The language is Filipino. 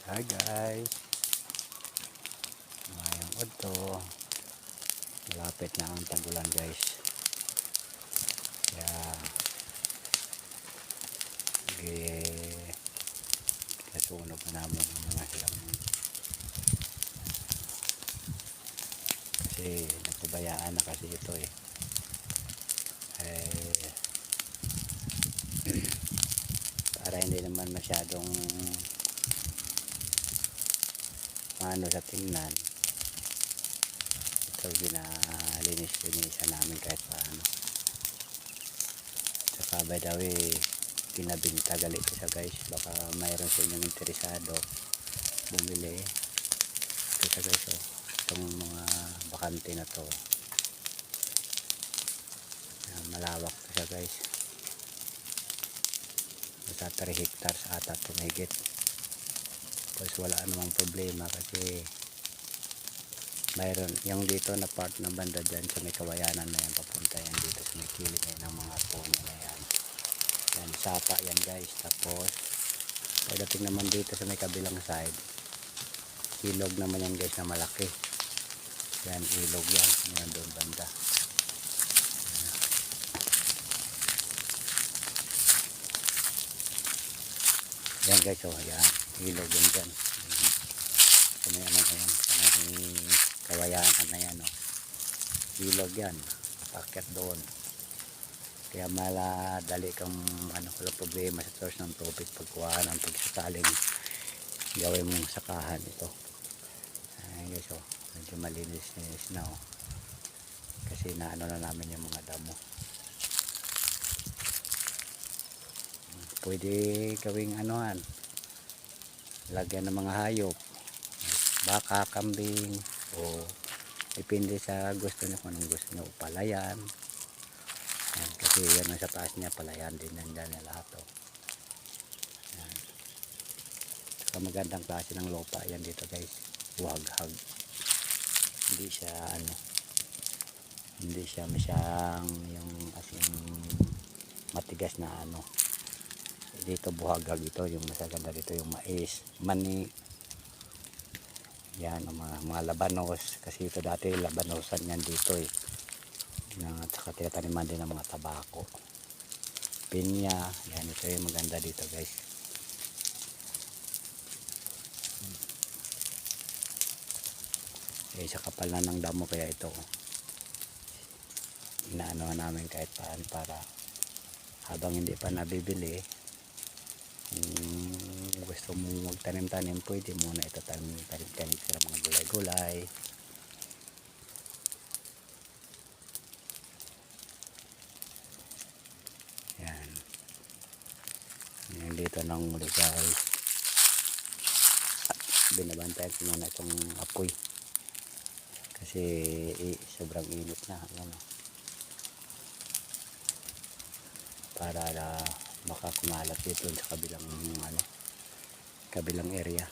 Hi guys, ngayong udto malapit na ang tag-ulan guys, kaya nasunog na namin ang mga silang kasi napabayaan na kasi ito para hindi naman masyadong ano sa tingnan. Ito ginalinis-linisan namin kahit paano. Saka by the way, pinabinta galit ko siya guys, baka mayroon sa inyong interesado bumili. Ito siya guys, itong mga bakante na to, malawak to siya guys, nasa 3 hectares ata tumigit. Tapos wala namang problema kasi mayroon yung dito na part ng banda dyan sa may kawayanan na yan, papunta yan dito sa may kilid ng mga puno na yan. Yan, sapa yan guys. Tapos pagdating naman dito sa may kabilang side, ilog naman yan guys na malaki. Yan, ilog yan, yan doon banda. Yan guys, yan, ilog yan dyan. Sa may ano yan, sa may kawayanan na yan, ilog yan, paket doon. Kaya maladali kang wala problema sa source ng tubig pagkuha ng pagsakaling gawin mong sakahan ito. Ayan guys, medyo malinis na kasi naano na namin yung mga damo. Pwede gawing lagyan ng mga hayop, baka, kambing, o depende sa gusto nyo kung anong gusto nyo, palayan. Yan, kasi yan sa taas niya, palayan din nandyan na lahat. Yan. Saka magandang klase ng lupa yan dito guys, waghag. Hindi siya masyang yung asing matigas na dito buhagag ito, yung masaganda dito yung mais, mani. Yan ang mga labanos, kasi ito dati labanosan yan dito at saka tinataniman din ng mga tabako, pinya. Yan, ito yung maganda dito guys. Sa kapal na ng damo, kaya ito inaano namin kahit paan para habang hindi pa nabibili, gusto mo magtanim-tanim, pwede muna ito tanim sa mga gulay-gulay. Yan. Yan dito ng muli guys. Binabantayan ko muna itong apoy kasi sobrang init na. Para baka kumalat dito sa kabilang area.